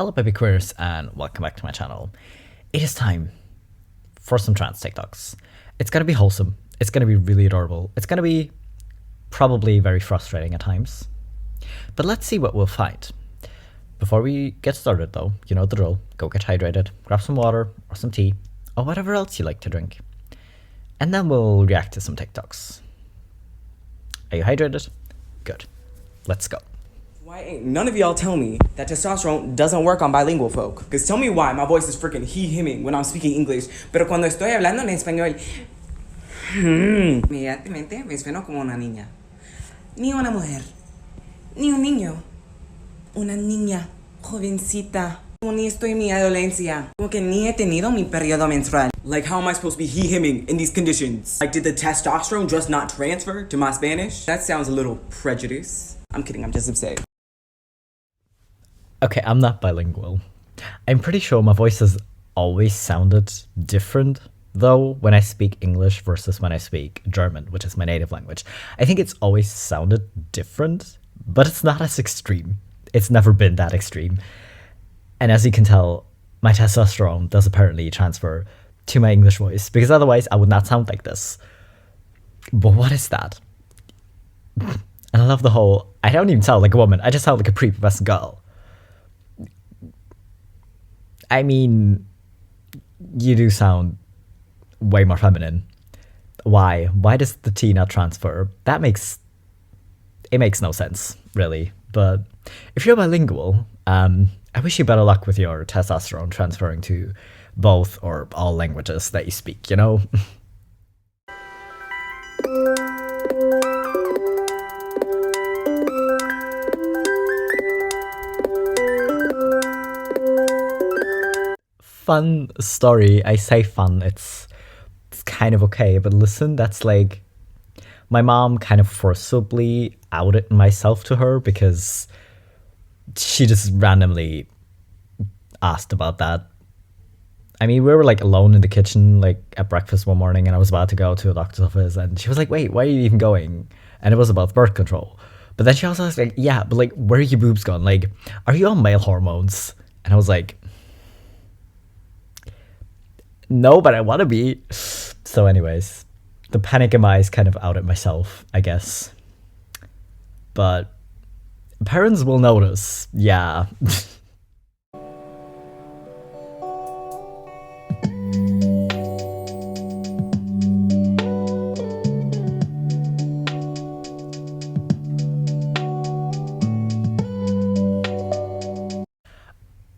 Hello baby queers and welcome back to my channel. It is time for some trans TikToks. It's gonna be wholesome, it's gonna be really adorable, it's gonna be probably very frustrating at times. But let's see what we'll find. Before we get started though, you know the drill, go get hydrated, grab some water or some tea or whatever else you like to drink. And then we'll react to some TikToks. Are you hydrated? Good. Let's go. Why ain't none of y'all tell me that testosterone doesn't work on bilingual folk? Because tell me why my voice is freaking he-himing when I'm speaking English, pero cuando estoy hablando en español, inmediatamente me sueno como una niña. Ni una mujer, ni un niño. Una niña jovencita. Como ni estoy en mi adolescencia. Como que ni he tenido mi periodo menstrual. Like, how am I supposed to be he-himing in these conditions? Like, did the testosterone just not transfer to my Spanish? That sounds a little prejudice. I'm kidding, I'm just upset. Okay, I'm not bilingual. I'm pretty sure my voice has always sounded different, though, when I speak English versus when I speak German, which is my native language. I think it's always sounded different, but it's not as extreme. It's never been that extreme. And as you can tell, my testosterone does apparently transfer to my English voice, because otherwise I would not sound like this. But what is that? And I love the whole, I don't even sound like a woman, I just sound like a prepubescent girl. I mean, you do sound way more feminine. Why? Why does the T not transfer? It makes no sense, really. But if you're bilingual, I wish you better luck with your testosterone transferring to both or all languages that you speak, you know? Fun story. I say fun, it's kind of okay, but listen, that's like my mom kind of forcibly outed myself to her because she just randomly asked about that. I mean, we were like alone in the kitchen like at breakfast one morning and I was about to go to a doctor's office and she was like, wait, why are you even going? And it was about birth control. But then she also was like, yeah, but like, where are your boobs gone? Like, are you on male hormones? And I was like, no, but I want to be. So anyways, the panic in my eyes kind of outed myself, I guess. But parents will notice, yeah.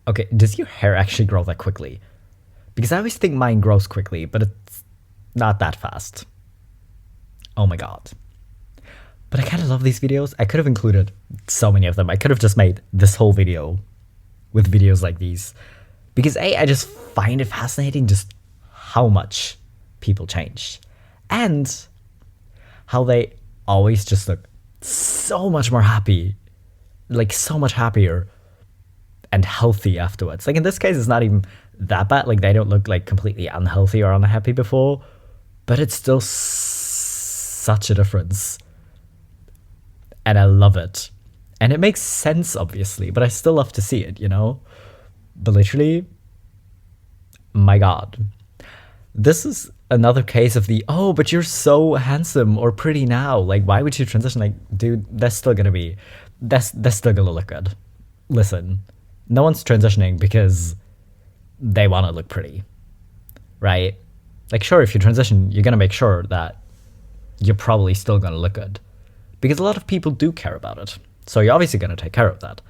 Okay, does your hair actually grow that quickly? Because I always think mine grows quickly, but it's not that fast. Oh my god. But I kind of love these videos. I could have included so many of them. I could have just made this whole video with videos like these. Because I just find it fascinating just how much people change. And how they always just look so much more happy. Like so much happier and healthy afterwards. Like in this case, it's not even that bad. Like they don't look like completely unhealthy or unhappy before, but it's still such a difference. And I love it. And it makes sense, obviously, but I still love to see it, you know? But literally, my god. This is another case of the, oh, but you're so handsome or pretty now. Like, why would you transition? Like, dude, that's still gonna look good. Listen, no one's transitioning because they want to look pretty, right? Like, sure, if you transition, you're gonna make sure that you're probably still gonna look good. Because a lot of people do care about it. So you're obviously going to take care of that.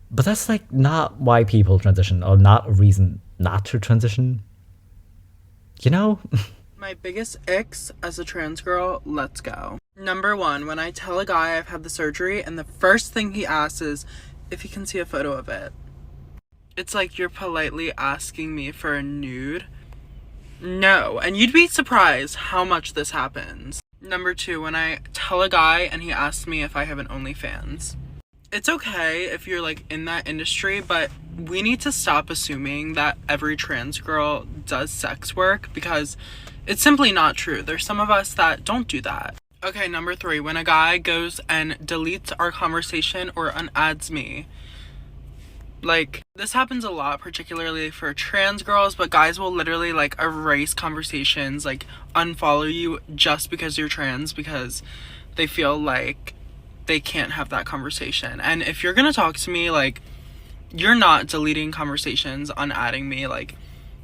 But that's like not why people transition or not a reason not to transition. You know? My biggest icks as a trans girl, let's go. Number one, when I tell a guy I've had the surgery and the first thing he asks is if he can see a photo of it. It's like you're politely asking me for a nude. No, and you'd be surprised how much this happens. Number two, when I tell a guy and he asks me if I have an OnlyFans. It's okay if you're like in that industry, but we need to stop assuming that every trans girl does sex work because it's simply not true. There's some of us that don't do that. Okay, number three, when a guy goes and deletes our conversation or unadds me, Like, this happens a lot, particularly for trans girls, but guys will literally, like, erase conversations, like, unfollow you just because you're trans, because they feel like they can't have that conversation. And if you're gonna talk to me, like, you're not deleting conversations, unadding me, like,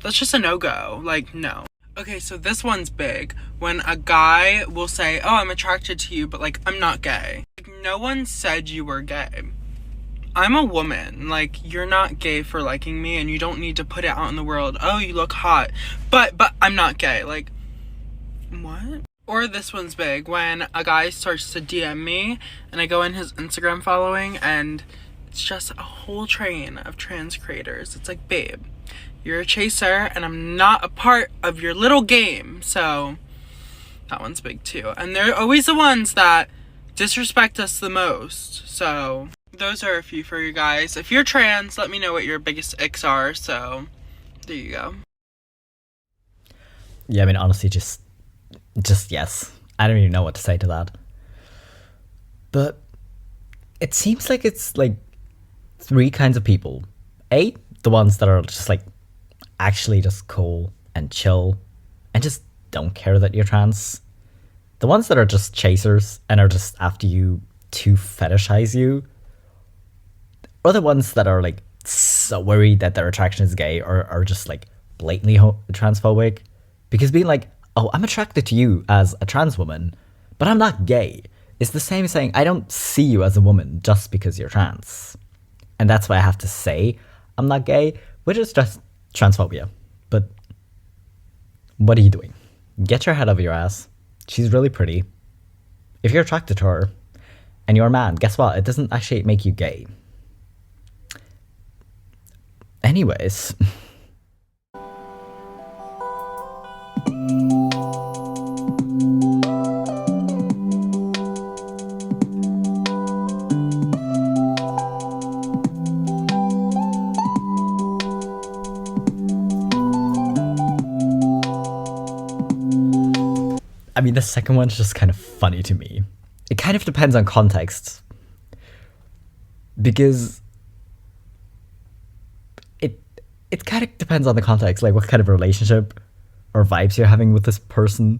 that's just a no-go. Like, no. Okay, so this one's big. When a guy will say, oh, I'm attracted to you, but, like, I'm not gay. Like, no one said you were gay. I'm a woman. Like, you're not gay for liking me, and you don't need to put it out in the world. Oh, you look hot. But I'm not gay. Like, what? Or this one's big. When a guy starts to DM me, and I go in his Instagram following, and it's just a whole train of trans creators. It's like, babe, you're a chaser, and I'm not a part of your little game. So, that one's big too. And they're always the ones that disrespect us the most. So, those are a few for you guys. If you're trans, let me know what your biggest icks are. So, there you go. Yeah, I mean, honestly, just yes. I don't even know what to say to that. But it seems like it's like three kinds of people. A, the ones that are just like actually just cool and chill and just don't care that you're trans. The ones that are just chasers and are just after you to fetishize you. Or the ones that are like so worried that their attraction is gay or are just like blatantly transphobic. Because being like, oh, I'm attracted to you as a trans woman, but I'm not gay. It's the same as saying, I don't see you as a woman just because you're trans. And that's why I have to say I'm not gay, which is just transphobia. But what are you doing? Get your head over your ass. She's really pretty. If you're attracted to her and you're a man, guess what? It doesn't actually make you gay. Anyways. I mean, the second one's just kind of funny to me. It kind of depends on context. Because it kind of depends on the context, like what kind of relationship or vibes you're having with this person.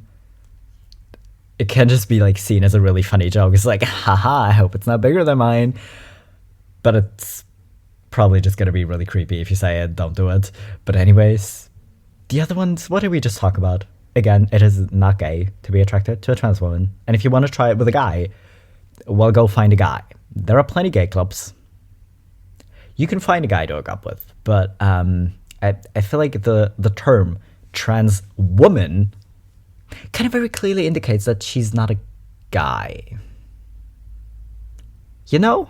It can just be like seen as a really funny joke. It's like, haha, I hope it's not bigger than mine. But it's probably just gonna be really creepy if you say it, don't do it. But anyways, the other ones, what did we just talk about? Again, it is not gay to be attracted to a trans woman. And if you want to try it with a guy, well, go find a guy. There are plenty gay clubs. You can find a guy to hook up with. But I feel like the term trans woman kind of very clearly indicates that she's not a guy. You know?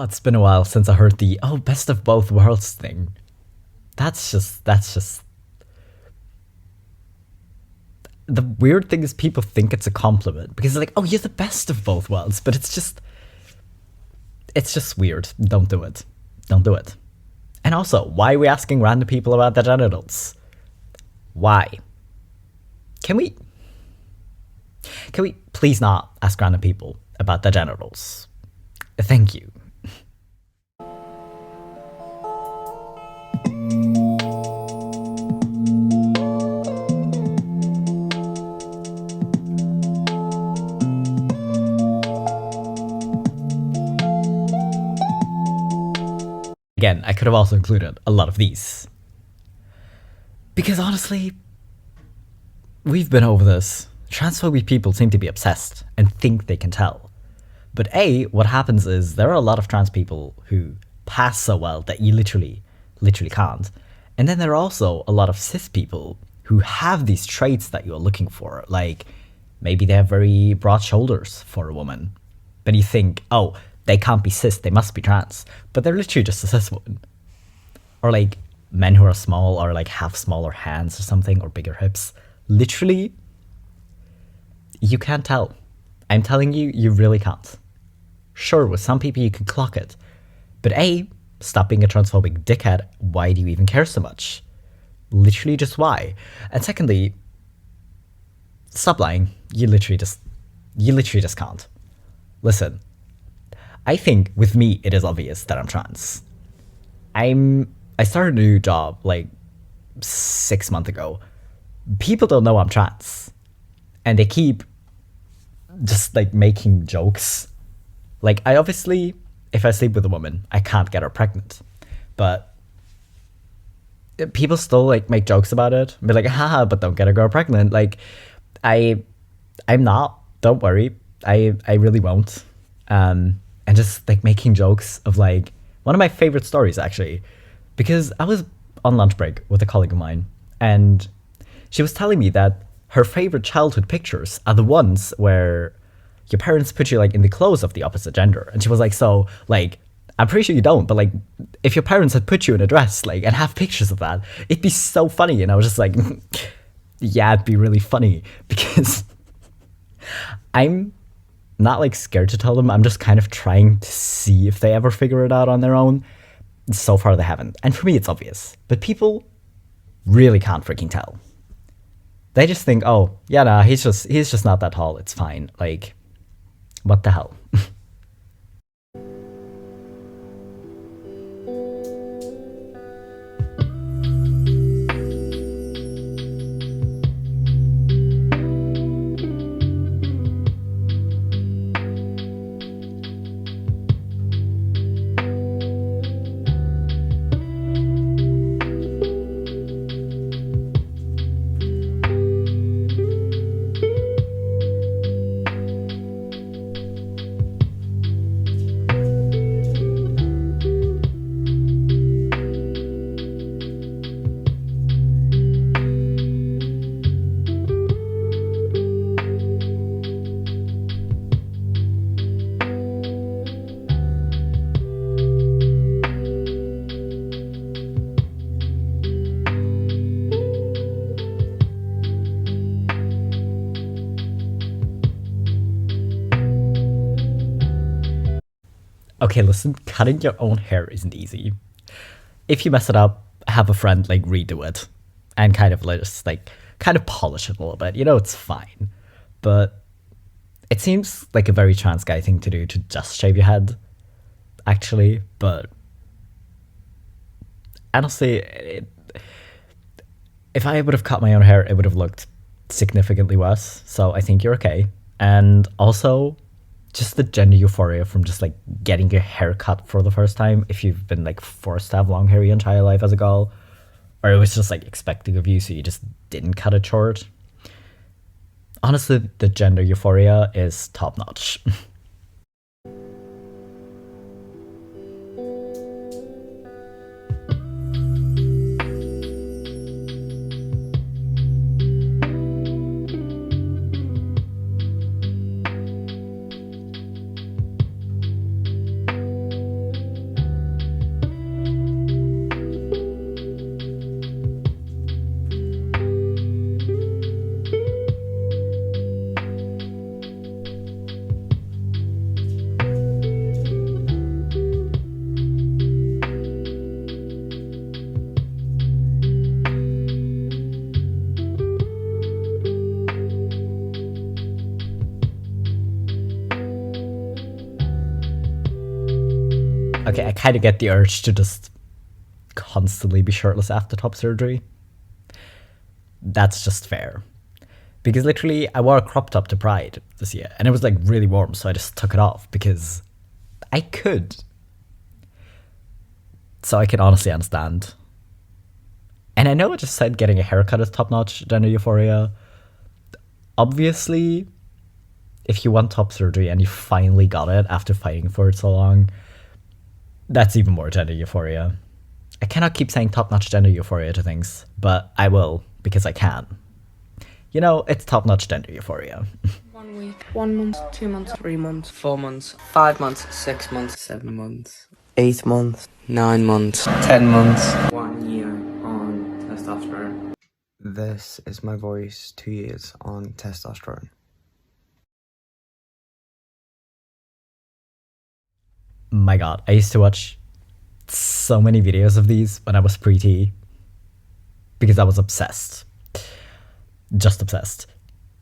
It's been a while since I heard the best of both worlds thing. That's just the weird thing is people think it's a compliment because they're like, oh, you're the best of both worlds, but it's just weird. Don't do it. And also, why are we asking random people about their genitals? Why? Can we please not ask random people about their genitals? Thank you. Again, I could have also included a lot of these. Because honestly, we've been over this. Transphobic people seem to be obsessed and think they can tell. But A, what happens is there are a lot of trans people who pass so well that you literally can't. And then there are also a lot of cis people who have these traits that you're looking for. Like, maybe they have very broad shoulders for a woman. But you think, oh, they can't be cis, they must be trans. But they're literally just a cis woman. Or like, men who are small or like have smaller hands or something, or bigger hips. Literally, you can't tell. I'm telling you, you really can't. Sure, with some people you can clock it. But A, Stop being a transphobic dickhead. Why do you even care so much? Literally just why? And secondly, stop lying. You literally just can't. Listen, I think with me it is obvious that I'm trans. I started a new job like 6 months ago. People don't know I'm trans. And they keep just like making jokes. Like, I obviously, if I sleep with a woman, I can't get her pregnant. But people still like make jokes about it. Be like, haha, but don't get a girl pregnant. Like, I'm not. Don't worry. I really won't. And just like making jokes of like one of my favorite stories actually, because I was on lunch break with a colleague of mine, and she was telling me that her favorite childhood pictures are the ones where your parents put you like in the clothes of the opposite gender. And she was like, so like, I'm pretty sure you don't, but like, if your parents had put you in a dress, like, and have pictures of that, it'd be so funny. And I was just like, yeah, it'd be really funny, because I'm not like scared to tell them. I'm just kind of trying to see if they ever figure it out on their own. So far they haven't. And for me, it's obvious, but people really can't freaking tell. They just think, oh, yeah, nah, he's just not that tall. It's fine. Like, what the hell? Okay, listen, cutting your own hair isn't easy. If you mess it up, have a friend like redo it and kind of just like kind of polish it a little bit. You know, it's fine. But it seems like a very trans guy thing to do, to just shave your head, actually. But honestly, if I would have cut my own hair, it would have looked significantly worse. So I think you're okay. And also, just the gender euphoria from just like getting your hair cut for the first time, if you've been like forced to have long hair your entire life as a girl, or it was just like expecting of you, so you just didn't cut it short. Honestly, the gender euphoria is top notch. Okay, I kind of get the urge to just constantly be shirtless after top surgery. That's just fair. Because literally, I wore a crop top to Pride this year, and it was like really warm, so I just took it off because I could. So I can honestly understand. And I know I just said getting a haircut is top notch gender euphoria. Obviously, if you want top surgery and you finally got it after fighting for it so long, that's even more gender euphoria. I cannot keep saying top-notch gender euphoria to things, but I will, because I can. You know, it's top-notch gender euphoria. 1 week, 1 month, 2 months, 3 months, 4 months, 5 months, 6 months, 7 months, 8 months, 9 months, 10 months, 1 year on testosterone. This is my voice 2 years on testosterone. My god, I used to watch so many videos of these when I was pre-T because I was obsessed. Just obsessed.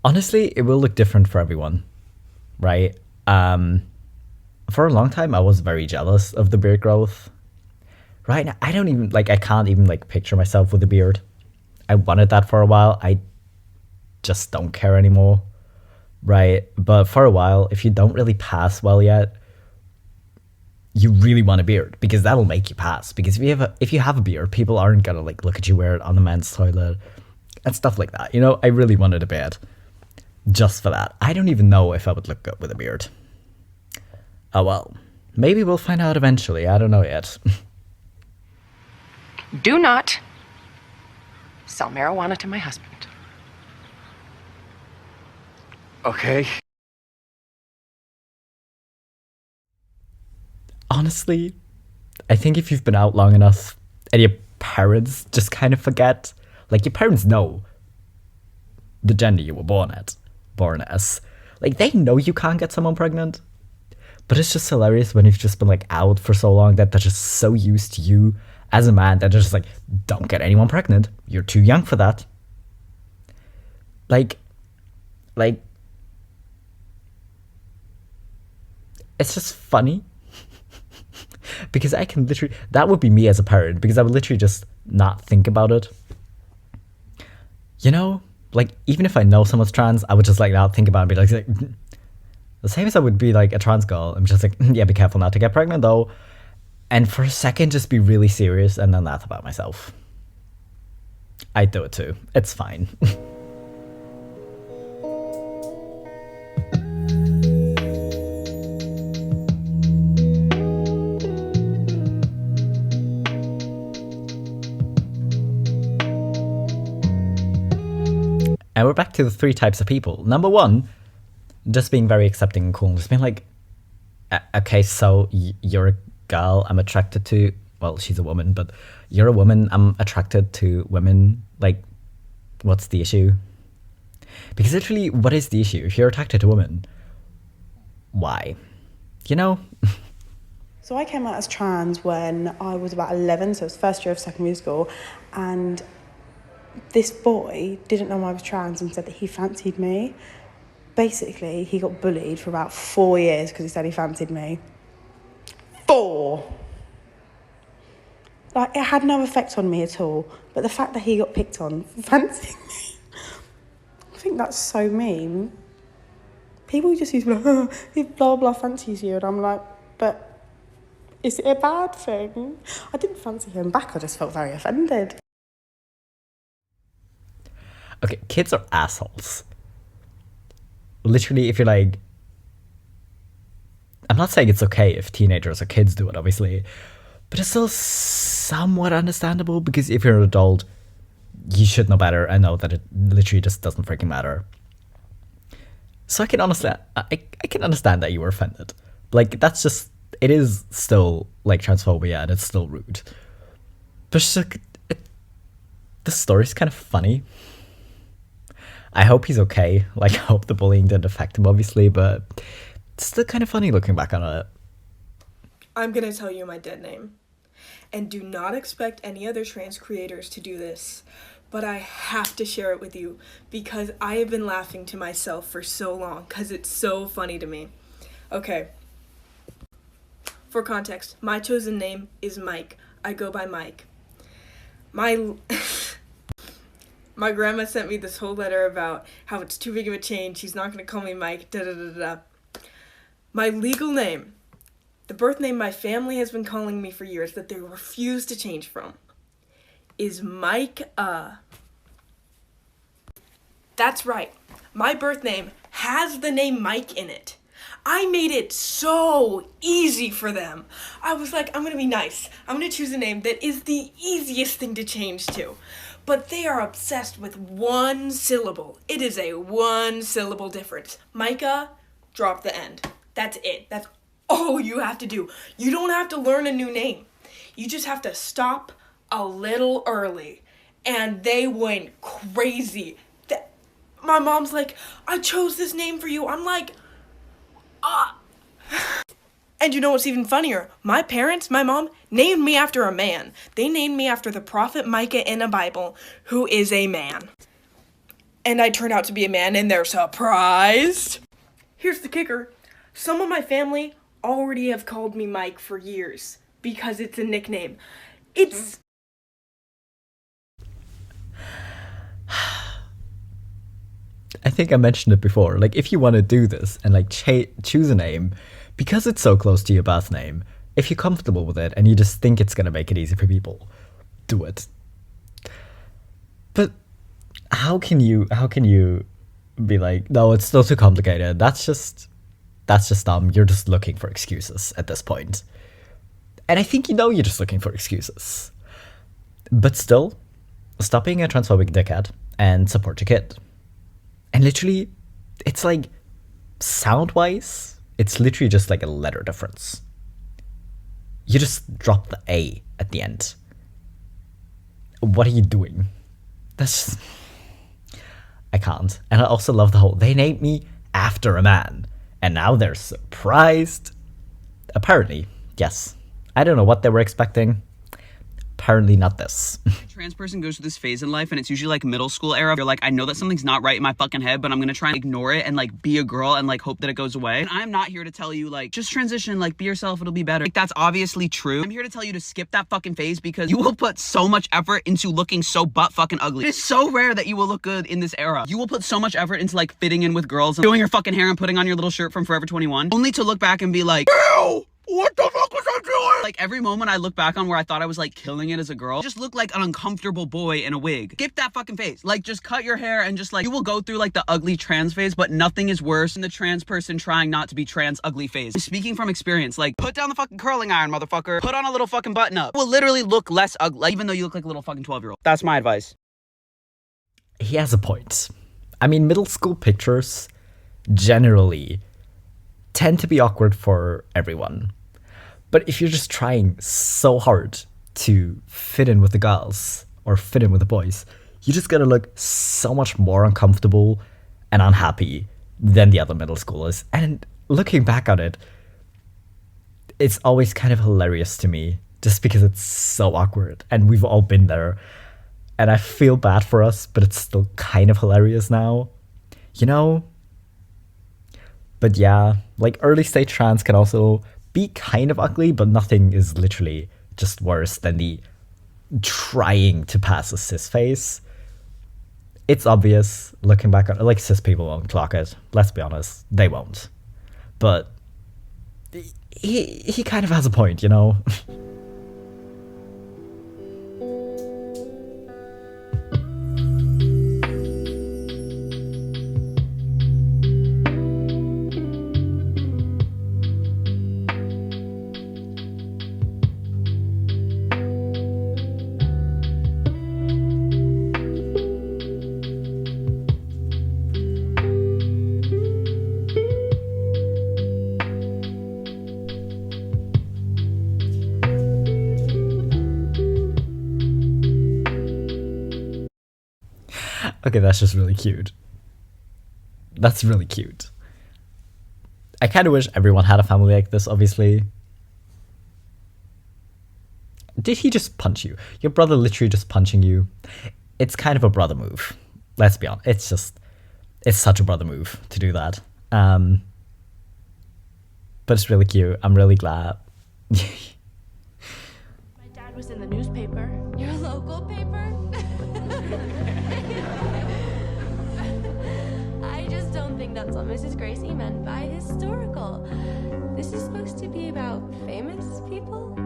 Honestly, it will look different for everyone, right? For a long time, I was very jealous of the beard growth. Right now, I don't even, like, I can't even, like, picture myself with a beard. I wanted that for a while. I just don't care anymore, right? But for a while, if you don't really pass well yet, you really want a beard because that'll make you pass. Because if you have a beard, people aren't gonna like look at you wear it on the men's toilet and stuff like that. You know, I really wanted a beard just for that. I don't even know if I would look good with a beard. Oh well, maybe we'll find out eventually. I don't know yet. Do not sell marijuana to my husband. Okay. Honestly, I think if you've been out long enough and your parents just kind of forget, like your parents know the gender you were born as. Like they know you can't get someone pregnant. But it's just hilarious when you've just been like out for so long that they're just so used to you as a man that they're just like, don't get anyone pregnant. You're too young for that. Like, it's just funny. Because I can literally, that would be me as a parent, because I would literally just not think about it. You know, like even if I know someone's trans, I would just like not think about it and be like the same as I would be like a trans girl. I'm just like, yeah, be careful not to get pregnant though. And for a second, just be really serious and then laugh about myself. I do it too. It's fine. And we're back to the 3 types of people. Number 1, just being very accepting and cool. And just being like, okay, so you're a girl I'm attracted to. Well, she's a woman, but you're a woman. I'm attracted to women. Like, what's the issue? Because literally, what is the issue? If you're attracted to women, why? You know? So I came out as trans when I was about 11, so it was first year of secondary school, and this boy didn't know I was trans and said that he fancied me. Basically, he got bullied for about 4 years because he said he fancied me. 4! Like, it had no effect on me at all, but the fact that he got picked on for fancying me, I think that's so mean. People just use like, oh, he blah blah fancies you, and I'm like, but is it a bad thing? I didn't fancy him back, I just felt very offended. Okay, kids are assholes. Literally, if you're like... I'm not saying it's okay if teenagers or kids do it, obviously. But it's still somewhat understandable, because if you're an adult, you should know better and know that it literally just doesn't freaking matter. So I can honestly... I can understand that you were offended. Like, that's just... It is still, like, transphobia, and it's still rude. But it's just, like, the story's kind of funny. I hope he's okay. Like, I hope the bullying didn't affect him, obviously, but it's still kind of funny looking back on it. I'm gonna tell you my dead name. And do not expect any other trans creators to do this. But I have to share it with you because I have been laughing to myself for so long because it's so funny to me. Okay. For context, my chosen name is Mike. I go by Mike. My grandma sent me this whole letter about how it's too big of a change. She's not going to call me Mike. Da da da da. My legal name, the birth name my family has been calling me for years that they refuse to change from, is Mike. That's right. My birth name has the name Mike in it. I made it so easy for them. I was like, I'm going to be nice. I'm going to choose a name that is the easiest thing to change to. But they are obsessed with one syllable. It is a 1-syllable difference. Micah, drop the end. That's it. That's all you have to do. You don't have to learn a new name. You just have to stop a little early. And they went crazy. My mom's like, I chose this name for you. I'm like, And you know what's even funnier? My parents, my mom, named me after a man. They named me after the prophet Micah in the Bible, who is a man. And I turned out to be a man, and they're surprised. Here's the kicker. Some of my family already have called me Mike for years because it's a nickname. It's... I think I mentioned it before. Like, if you want to do this and like choose a name, because it's so close to your birth name, if you're comfortable with it and you just think it's gonna make it easy for people, do it. But how can you be like, no, it's still too complicated? That's just dumb. You're just looking for excuses at this point. And I think you know you're just looking for excuses. But still, stop being a transphobic dickhead and support your kid. And literally, it's like, sound-wise, it's literally just like a letter difference. You just drop the A at the end. What are you doing? That's just... I can't. And I also love the whole, they named me after a man. And now they're surprised. Apparently, yes. I don't know what they were expecting. Apparently not this. Trans person goes through this phase in life, and it's usually like middle school era. You're like, I know that something's not right in my fucking head, but I'm gonna try and ignore it and like be a girl and like hope that it goes away. And I'm not here to tell you like, just transition, like be yourself, it'll be better. Like that's obviously true. I'm here to tell you to skip that fucking phase because you will put so much effort into looking so butt fucking ugly. It is so rare that you will look good in this era. You will put so much effort into like fitting in with girls and doing your fucking hair and putting on your little shirt from Forever 21, only to look back and be like, ew! What the fuck was I doing? Like every moment I look back on where I thought I was like killing it as a girl, just look like an uncomfortable boy in a wig. Skip that fucking phase. Like just cut your hair and just like, you will go through like the ugly trans phase, but nothing is worse than the trans person trying not to be trans ugly phase. I'm speaking from experience, like put down the fucking curling iron, motherfucker. Put on a little fucking button up. It will literally look less ugly, even though you look like a little fucking 12-year-old. That's my advice. He has a point. I mean, middle school pictures generally tend to be awkward for everyone. But if you're just trying so hard to fit in with the girls or fit in with the boys, you're just gonna look so much more uncomfortable and unhappy than the other middle schoolers. And looking back on it, it's always kind of hilarious to me just because it's so awkward and we've all been there. And I feel bad for us, but it's still kind of hilarious now, you know? But yeah, like early stage trans can also be kind of ugly, but nothing is literally just worse than the trying to pass a cis phase. It's obvious looking back on it, like cis people won't clock it. Let's be honest, they won't. But he kind of has a point, you know? Okay, that's just really cute. That's really cute. I kind of wish everyone had a family like this, obviously. Did he just punch you? Your brother literally just punching you. It's kind of a brother move. Let's be honest. It's such a brother move to do that. But it's really cute. I'm really glad. My dad was in the newspaper. Your local paper? I just don't think that's what Mrs. Gracie meant by historical. This is supposed to be about famous people?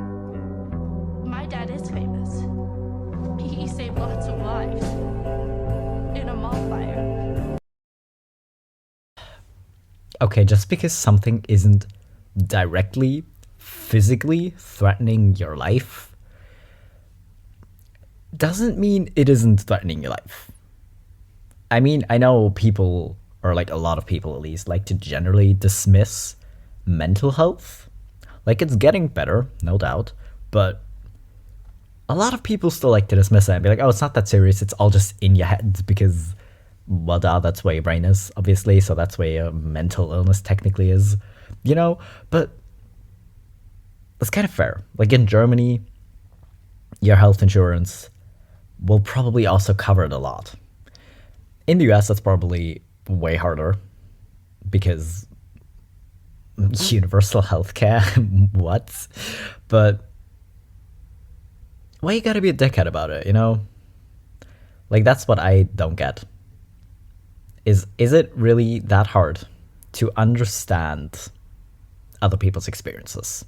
My dad is famous. He saved lots of lives in a mall fire. Okay, just because something isn't directly, physically threatening your life doesn't mean it isn't threatening your life. I mean, I know people, or like a lot of people at least, like to generally dismiss mental health. Like it's getting better, no doubt, but a lot of people still like to dismiss it and be like, oh, it's not that serious, it's all just in your head because, well, that's where your brain is, obviously, so that's where your mental illness technically is, you know? But that's kind of fair. Like in Germany, your health insurance will probably also cover it a lot. In the US, that's probably way harder because universal healthcare, what? But why you gotta be a dickhead about it, you know? Like, that's what I don't get. Is it really that hard to understand other people's experiences?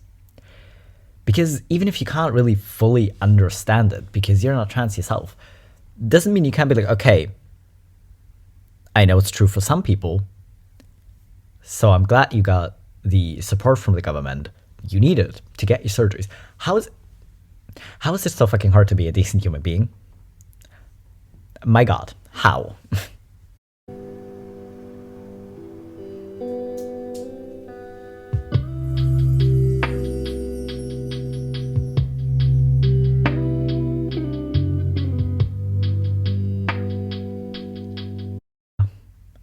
Because even if you can't really fully understand it because you're not trans yourself, doesn't mean you can't be like, okay, I know it's true for some people, so I'm glad you got the support from the government you needed to get your surgeries. How is it so fucking hard to be a decent human being? My God, how?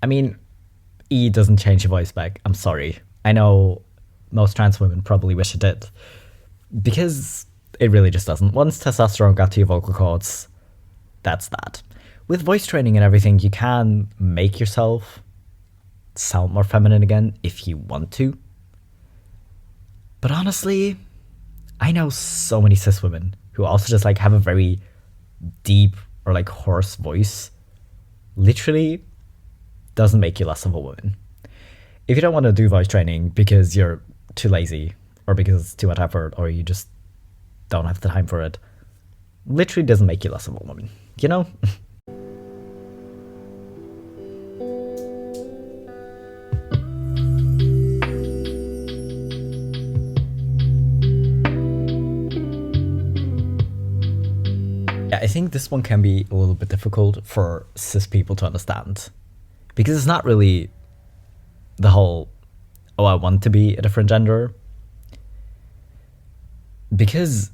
I mean, E doesn't change your voice back. I'm sorry. I know most trans women probably wish it did. Because it really just doesn't. Once testosterone got to your vocal cords, that's that. With voice training and everything, you can make yourself sound more feminine again if you want to. But honestly, I know so many cis women who also just like have a very deep or like hoarse voice. Literally doesn't make you less of a woman. If you don't want to do voice training because you're too lazy or because it's too much effort or you just don't have the time for it, literally doesn't make you less of a woman, you know? Yeah, I think this one can be a little bit difficult for cis people to understand because it's not really the whole, oh, I want to be a different gender. Because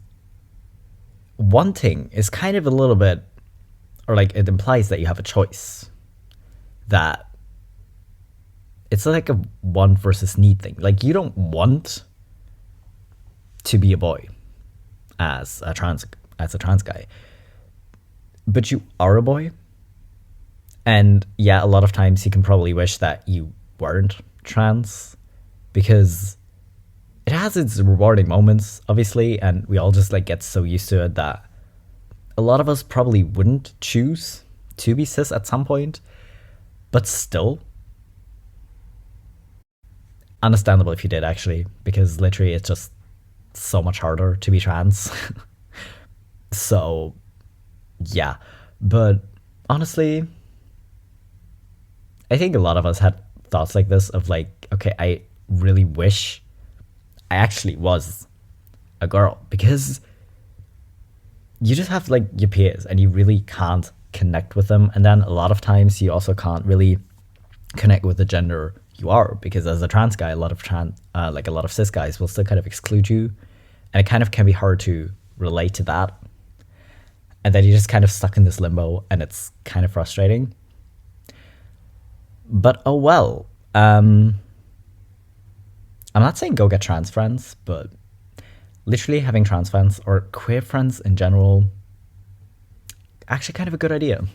wanting is kind of a little bit, or like it implies that you have a choice. That it's like a want versus need thing. Like you don't want to be a boy as a trans guy, but you are a boy. And yeah, a lot of times you can probably wish that you weren't trans because it has its rewarding moments, obviously, and we all just like get so used to it that a lot of us probably wouldn't choose to be cis at some point, but still understandable if you did, actually, because literally it's just so much harder to be trans. So yeah, but honestly, I think a lot of us had thoughts like this of like, okay, I really wish I actually was a girl, because you just have like your peers and you really can't connect with them. And then a lot of times you also can't really connect with the gender you are, because as a trans guy, a lot of cis guys will still kind of exclude you. And it kind of can be hard to relate to that. And then you're just kind of stuck in this limbo and it's kind of frustrating. But oh well. I'm not saying go get trans friends, but literally having trans friends or queer friends in general, actually kind of a good idea.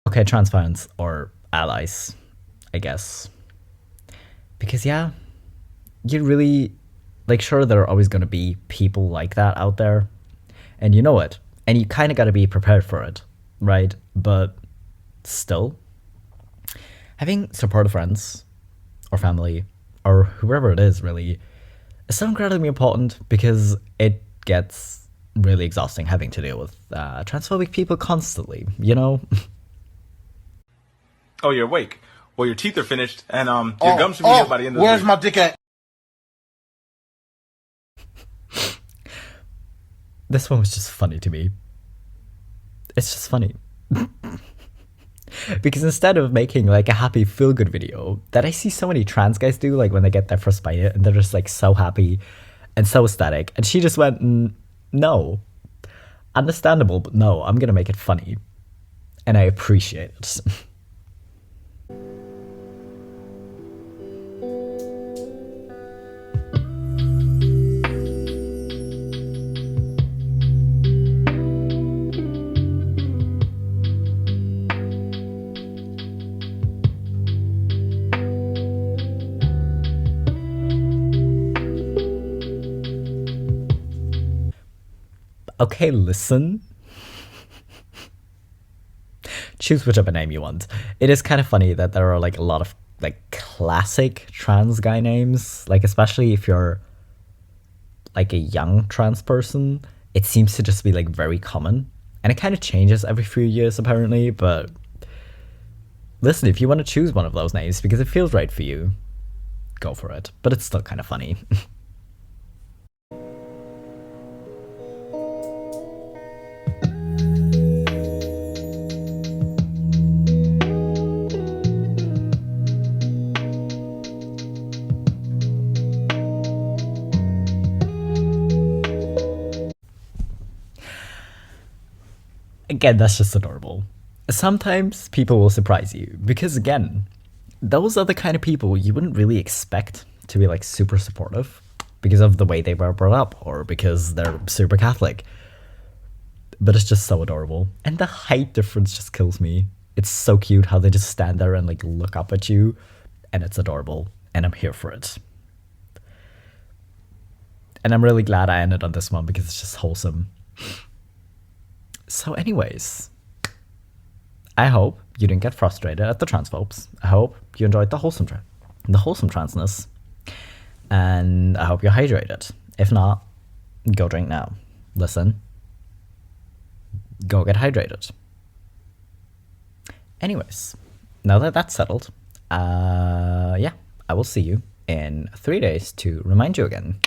Okay, trans friends or allies, I guess. Because yeah, you really, like, sure, there are always going to be people like that out there, and you know it, and you kind of got to be prepared for it, right? But still, having supportive friends or family or whoever it is really is so incredibly important, because it gets really exhausting having to deal with transphobic people constantly, you know? Oh, you're awake. Well, your teeth are finished, and your gums should be here by the end of the week. Where's my dick at? This one was just funny to me. It's just funny. Because instead of making like a happy feel good video that I see so many trans guys do, like when they get their first bite and they're just like so happy and so ecstatic, and she just went, no. Understandable, but no, I'm gonna make it funny. And I appreciate it. Okay, listen. Choose whichever name you want. It is kind of funny that there are like a lot of like classic trans guy names, like especially if you're like a young trans person, it seems to just be like very common. And it kind of changes every few years apparently, but listen, if you want to choose one of those names because it feels right for you, go for it. But it's still kind of funny. Again, that's just adorable. Sometimes people will surprise you because, again, those are the kind of people you wouldn't really expect to be like super supportive because of the way they were brought up or because they're super Catholic. But it's just so adorable. And the height difference just kills me. It's so cute how they just stand there and like look up at you, and it's adorable. And I'm here for it. And I'm really glad I ended on this one because it's just wholesome. So anyways, I hope you didn't get frustrated at the transphobes. I hope you enjoyed the wholesome transness. And I hope you're hydrated. If not, go drink now. Listen, go get hydrated. Anyways, now that that's settled, yeah, I will see you in 3 days to remind you again